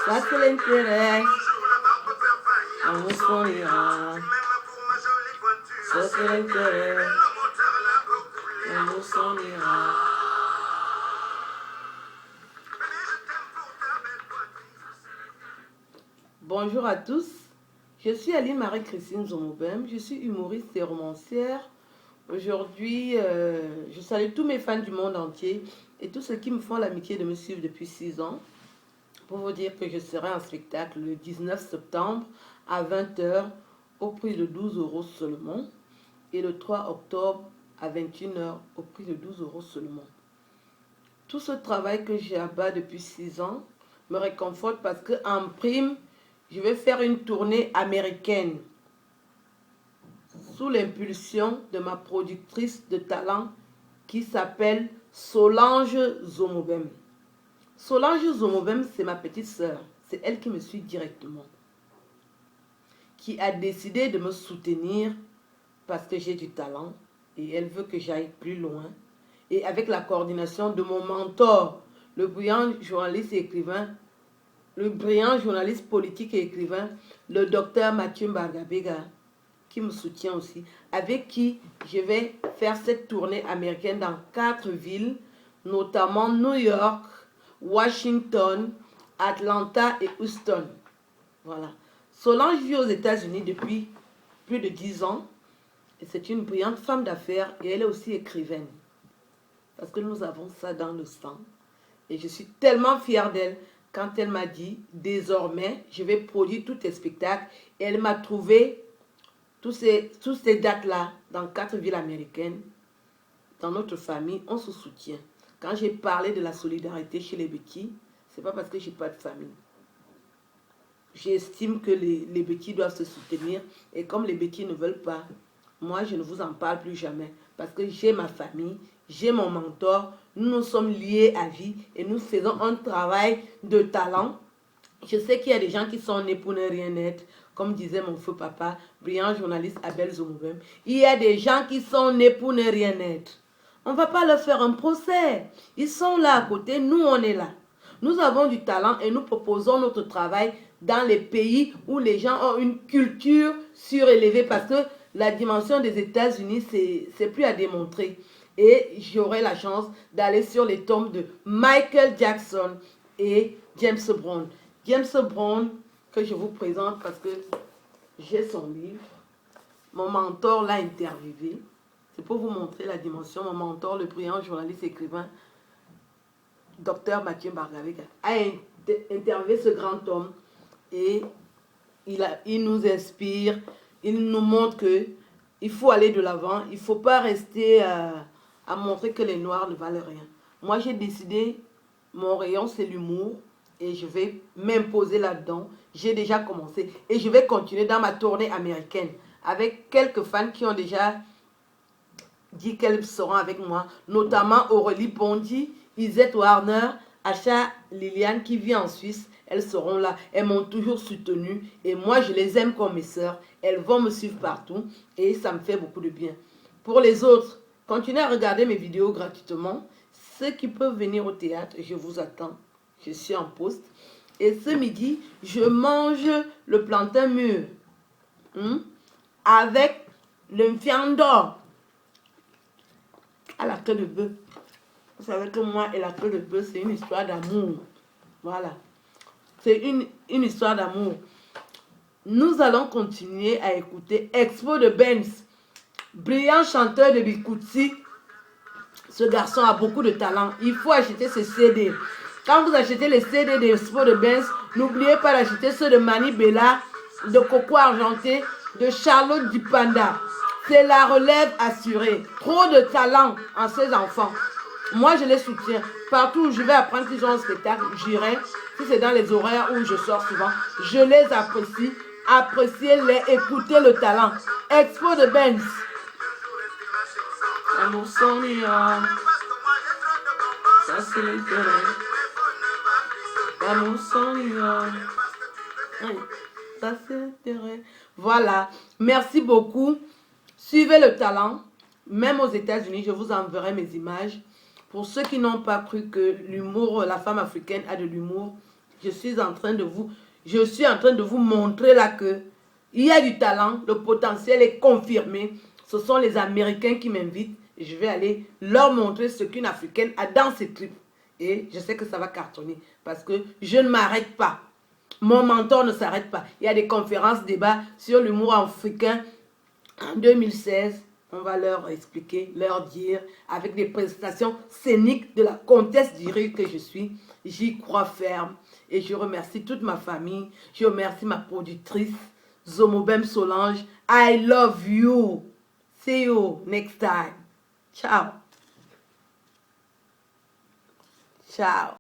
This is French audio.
Ça c'est l'intérêt. L'amour s'en ira. Ça c'est l'intérêt. L'amour s'en ira. Bonjour à tous. Je suis Aline Marie-Christine Zomobem. Je suis humoriste et romancière. Aujourd'hui, je salue tous mes fans du monde entier et tous ceux qui me font l'amitié de me suivre depuis 6 ans. Pour vous dire que je serai en spectacle le 19 septembre à 20 h au prix de 12 € seulement. Et le 3 octobre à 21 h au prix de 12 € seulement. Tout ce travail que j'ai abat depuis 6 ans me réconforte parce qu'en prime, je vais faire une tournée américaine sous l'impulsion de ma productrice de talent qui s'appelle Solange Zomobem. Solange Zomobem, c'est ma petite sœur. C'est elle qui me suit directement. Qui a décidé de me soutenir parce que j'ai du talent et elle veut que j'aille plus loin. Et avec la coordination de mon mentor, le brillant journaliste et écrivain, le brillant journaliste politique et écrivain, le docteur Mathieu Mbagabega, qui me soutient aussi, avec qui je vais faire cette tournée américaine dans 4 villes, notamment New York, Washington, Atlanta et Houston. Voilà. Solange vit aux États-Unis depuis plus de 10 ans. Et c'est une brillante femme d'affaires et elle est aussi écrivaine. Parce que nous avons ça dans le sang. Et je suis tellement fière d'elle quand elle m'a dit, désormais, je vais produire tous tes spectacles. Et elle m'a trouvé tous ces dates-là dans 4 villes américaines. Dans notre famille, on se soutient. Quand j'ai parlé de la solidarité chez les Béquis, ce n'est pas parce que je n'ai pas de famille. J'estime que les Béquis doivent se soutenir. Et comme les Béquis ne veulent pas, moi, je ne vous en parle plus jamais. Parce que j'ai ma famille, j'ai mon mentor. Nous nous sommes liés à vie et nous faisons un travail de talent. Je sais qu'il y a des gens qui sont nés pour ne rien être. Comme disait mon feu papa, brillant journaliste Abel Zomobem. Il y a des gens qui sont nés pour ne rien être. On ne va pas leur faire un procès. Ils sont là à côté, nous on est là. Nous avons du talent et nous proposons notre travail dans les pays où les gens ont une culture surélevée parce que la dimension des États-Unis, c'est plus à démontrer. Et j'aurai la chance d'aller sur les tombes de Michael Jackson et James Brown. James Brown, que je vous présente parce que j'ai son livre. Mon mentor l'a interviewé. C'est pour vous montrer la dimension. Mon mentor, le brillant journaliste écrivain, docteur Mathieu Mbagabega, a interviewé ce grand homme et il nous inspire. Il nous montre qu'il faut aller de l'avant. Il ne faut pas rester à montrer que les Noirs ne valent rien. Moi, j'ai décidé, mon rayon, c'est l'humour. Et je vais m'imposer là-dedans. J'ai déjà commencé. Et je vais continuer dans ma tournée américaine. Avec quelques fans qui ont déjà dit qu'elles seront avec moi. Notamment Aurélie Bondy, Isette Warner, Acha Liliane qui vit en Suisse. Elles seront là. Elles m'ont toujours soutenue. Et moi, je les aime comme mes sœurs. Elles vont me suivre partout. Et ça me fait beaucoup de bien. Pour les autres, continuez à regarder mes vidéos gratuitement. Ceux qui peuvent venir au théâtre, je vous attends. Je suis en poste. Et ce midi, je mange le plantain mûr. Avec le fiando à la queue de bœuf. Vous savez que moi et la queue de bœuf, c'est une histoire d'amour. Voilà. C'est une histoire d'amour. Nous allons continuer à écouter Expo de Benz. Brillant chanteur de Bikutsi. Ce garçon a beaucoup de talent. Il faut acheter ce CD. Quand vous achetez les CD d'Expo de Benz, n'oubliez pas d'acheter ceux de Mani Bella, de Coco Argenté, de Charlotte Dupanda. C'est la relève assurée. Trop de talent en ces enfants. Moi, je les soutiens. Partout où je vais apprendre qu'ils ont un spectacle, j'irai. Si c'est dans les horaires où je sors souvent, je les apprécie. Appréciez-les, écoutez le talent. Expo de Benz. Amour sans ira. Ça, c'est l'intérêt. L'amour s'en ira. Ça c'est l'intérêt. Voilà. Merci beaucoup. Suivez le talent. Même aux États-Unis, je vous enverrai mes images. Pour ceux qui n'ont pas cru que l'humour, la femme africaine a de l'humour, je suis en train de vous montrer là que il y a du talent, le potentiel est confirmé. Ce sont les Américains qui m'invitent et je vais aller leur montrer ce qu'une Africaine a dans ses tripes. Et je sais que ça va cartonner parce que je ne m'arrête pas. Mon mentor ne s'arrête pas. Il y a des conférences, débats sur l'humour africain en 2016. On va leur expliquer, leur dire, avec des prestations scéniques de la comtesse d'Iri que je suis. J'y crois ferme. Et je remercie toute ma famille. Je remercie ma productrice, Zomobem Solange. I love you. See you next time. Ciao. Ciao.